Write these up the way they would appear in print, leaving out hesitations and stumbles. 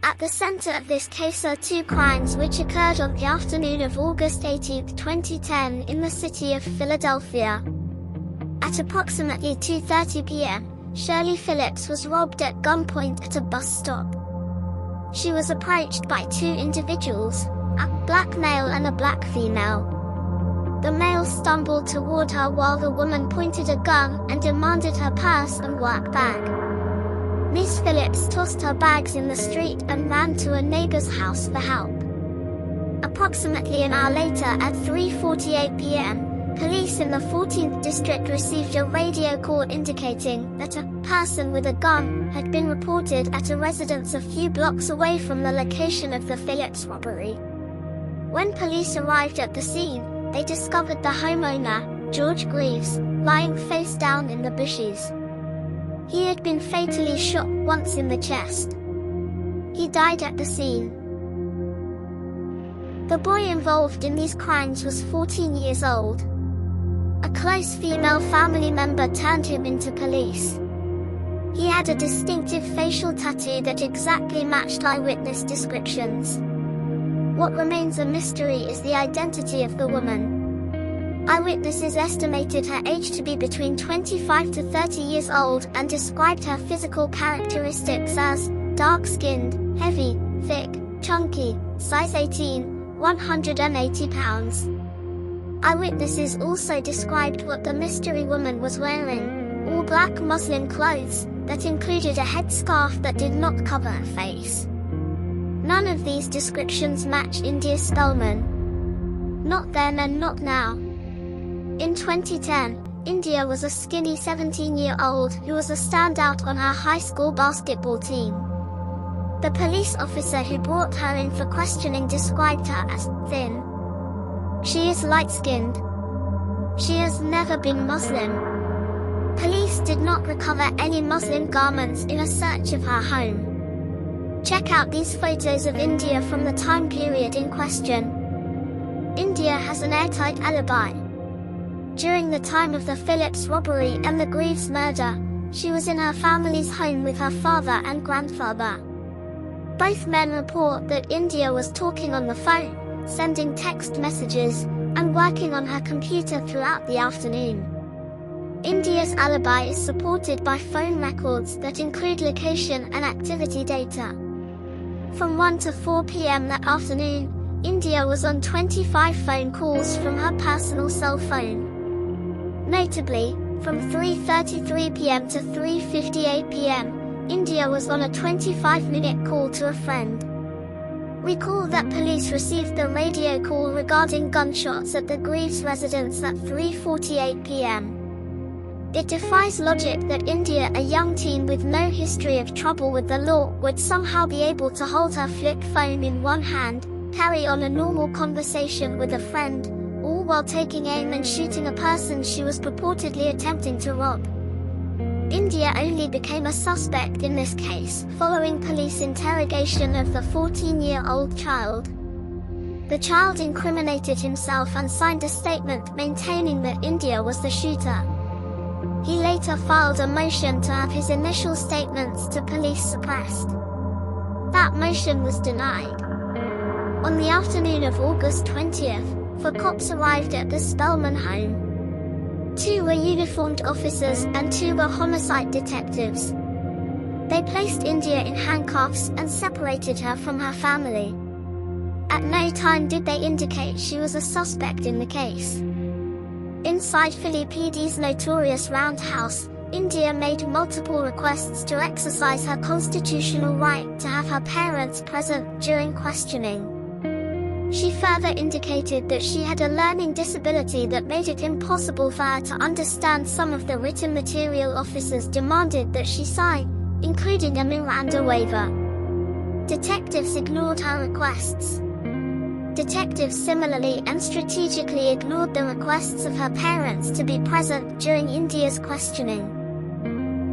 At the center of this case are two crimes which occurred on the afternoon of August 18, 2010 in the city of Philadelphia. At approximately 2:30 p.m., Shirley Phillips was robbed at gunpoint at a bus stop. She was approached by two individuals, a black male and a black female. The male stumbled toward her while the woman pointed a gun and demanded her purse and work bag. Miss Phillips tossed her bags in the street and ran to a neighbor's house for help. Approximately an hour later at 3:48 p.m., police in the 14th district received a radio call indicating that a person with a gun had been reported at a residence a few blocks away from the location of the Phillips robbery. When police arrived at the scene, they discovered the homeowner, George Greaves, lying face down in the bushes. He had been fatally shot once in the chest. He died at the scene. The boy involved in these crimes was 14 years old. A close female family member turned him into police. He had a distinctive facial tattoo that exactly matched eyewitness descriptions. What remains a mystery is the identity of the woman. Eyewitnesses estimated her age to be between 25 to 30 years old and described her physical characteristics as dark-skinned, heavy, thick, chunky, size 18, 180 pounds. Eyewitnesses also described what the mystery woman was wearing, all black muslin clothes, that included a headscarf that did not cover her face. None of these descriptions match India Spellman. Not then and not now. In 2010, India was a skinny 17-year-old who was a standout on her high school basketball team. The police officer who brought her in for questioning described her as thin. She is light-skinned. She has never been Muslim. Police did not recover any Muslim garments in a search of her home. Check out these photos of India from the time period in question. India has an airtight alibi. During the time of the Phillips robbery and the Greaves murder, she was in her family's home with her father and grandfather. Both men report that India was talking on the phone, sending text messages, and working on her computer throughout the afternoon. India's alibi is supported by phone records that include location and activity data. From 1 to 4 p.m. that afternoon, India was on 25 phone calls from her personal cell phone. Notably, from 3:33 p.m. to 3:58 p.m., India was on a 25-minute call to a friend. Recall that police received the radio call regarding gunshots at the Greaves residence at 3:48 p.m. It defies logic that India, a young teen with no history of trouble with the law, would somehow be able to hold her flip phone in one hand, carry on a normal conversation with a friend, all while taking aim and shooting a person she was purportedly attempting to rob. India only became a suspect in this case following police interrogation of the 14-year-old child. The child incriminated himself and signed a statement maintaining that India was the shooter. He later filed a motion to have his initial statements to police suppressed. That motion was denied. On the afternoon of August 20th, 4 cops arrived at the Spellman home. 2 were uniformed officers and 2 were homicide detectives. They placed India in handcuffs and separated her from her family. At no time did they indicate she was a suspect in the case. Inside Philly PD's notorious roundhouse, India made multiple requests to exercise her constitutional right to have her parents present during questioning. She further indicated that she had a learning disability that made it impossible for her to understand some of the written material officers demanded that she sign, including a Miranda waiver. Detectives ignored her requests. Detectives similarly and strategically ignored the requests of her parents to be present during India's questioning.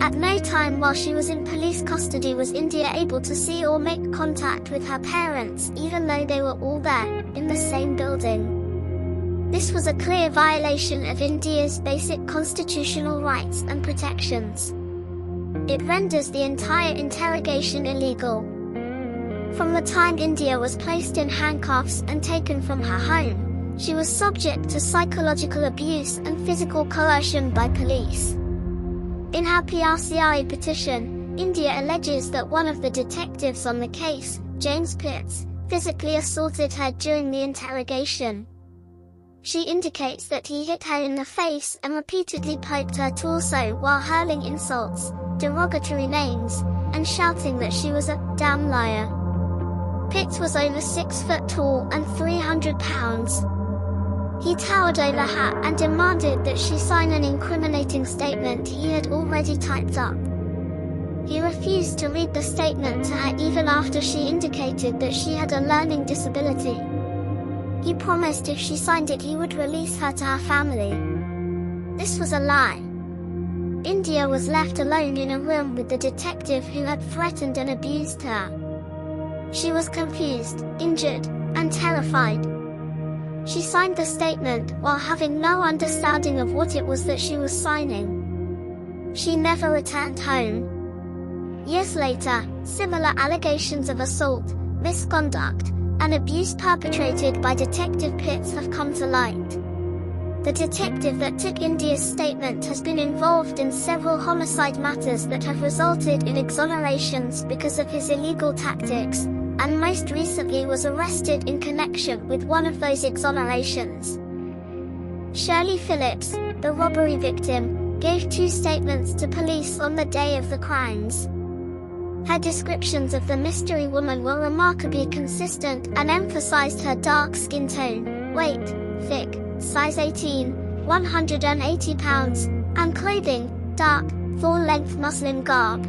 At no time while she was in police custody was India able to see or make contact with her parents, even though they were all there, in the same building. This was a clear violation of India's basic constitutional rights and protections. It renders the entire interrogation illegal. From the time India was placed in handcuffs and taken from her home, she was subject to psychological abuse and physical coercion by police. In her PRCI petition, India alleges that one of the detectives on the case, James Pitts, physically assaulted her during the interrogation. She indicates that he hit her in the face and repeatedly poked her torso while hurling insults, derogatory names, and shouting that she was a damn liar. Pitts was over 6 foot tall and 300 pounds. He towered over her and demanded that she sign an incriminating statement he had already typed up. He refused to read the statement to her even after she indicated that she had a learning disability. He promised if she signed it he would release her to her family. This was a lie. India was left alone in a room with the detective who had threatened and abused her. She was confused, injured, and terrified. She signed the statement while having no understanding of what it was that she was signing. She never returned home. Years later, similar allegations of assault, misconduct, and abuse perpetrated by Detective Pitts have come to light. The detective that took India's statement has been involved in several homicide matters that have resulted in exonerations because of his illegal tactics, and most recently was arrested in connection with one of those exonerations. Shirley Phillips, the robbery victim, gave 2 statements to police on the day of the crimes. Her descriptions of the mystery woman were remarkably consistent and emphasized her dark skin tone, weight, thick, size 18, 180 pounds, and clothing, dark, full-length muslin garb.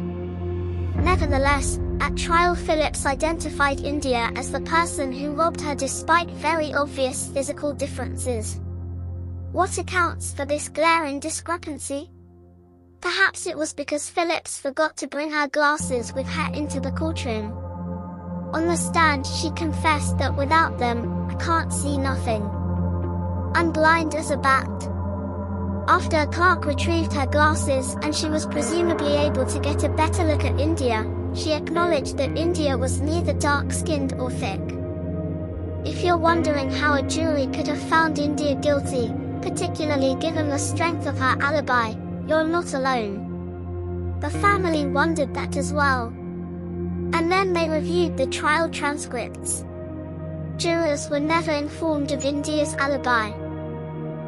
Nevertheless, at trial Phillips identified India as the person who robbed her despite very obvious physical differences. What accounts for this glaring discrepancy? Perhaps it was because Phillips forgot to bring her glasses with her into the courtroom. On the stand she confessed that without them, I can't see nothing. I'm blind as a bat. After a clerk retrieved her glasses and she was presumably able to get a better look at India, she acknowledged that India was neither dark-skinned or thick. If you're wondering how a jury could have found India guilty, particularly given the strength of her alibi, you're not alone. The family wondered that as well. And then they reviewed the trial transcripts. Jurors were never informed of India's alibi.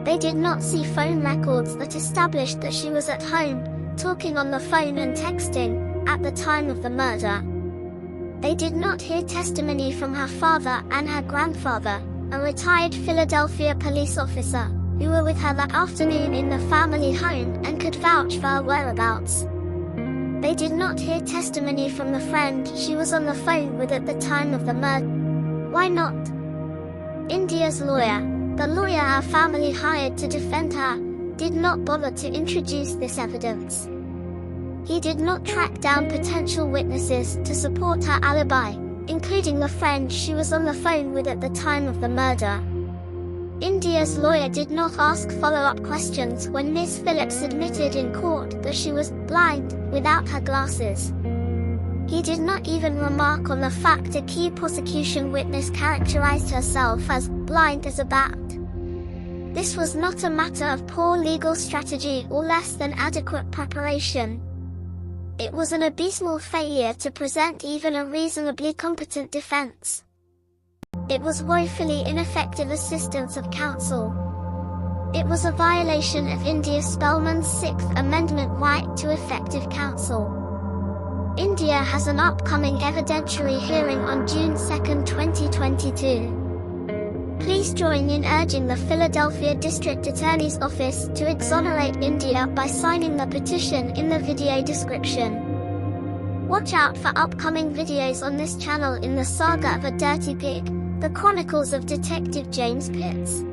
They did not see phone records that established that she was at home, talking on the phone and texting, at the time of the murder. They did not hear testimony from her father and her grandfather, a retired Philadelphia police officer, who were with her that afternoon in the family home and could vouch for her whereabouts. They did not hear testimony from the friend she was on the phone with at the time of the murder. Why not? India's lawyer, the lawyer her family hired to defend her, did not bother to introduce this evidence. He did not track down potential witnesses to support her alibi, including the friend she was on the phone with at the time of the murder. India's lawyer did not ask follow-up questions when Ms. Phillips admitted in court that she was blind without her glasses. He did not even remark on the fact a key prosecution witness characterized herself as blind as a bat. This was not a matter of poor legal strategy or less than adequate preparation. It was an abysmal failure to present even a reasonably competent defense. It was woefully ineffective assistance of counsel. It was a violation of India Spellman's 6th Amendment right to effective counsel. India has an upcoming evidentiary hearing on June 2, 2022. Please join in urging the Philadelphia District Attorney's Office to exonerate India by signing the petition in the video description. Watch out for upcoming videos on this channel in the saga of a dirty pig, the chronicles of Detective James Pitts.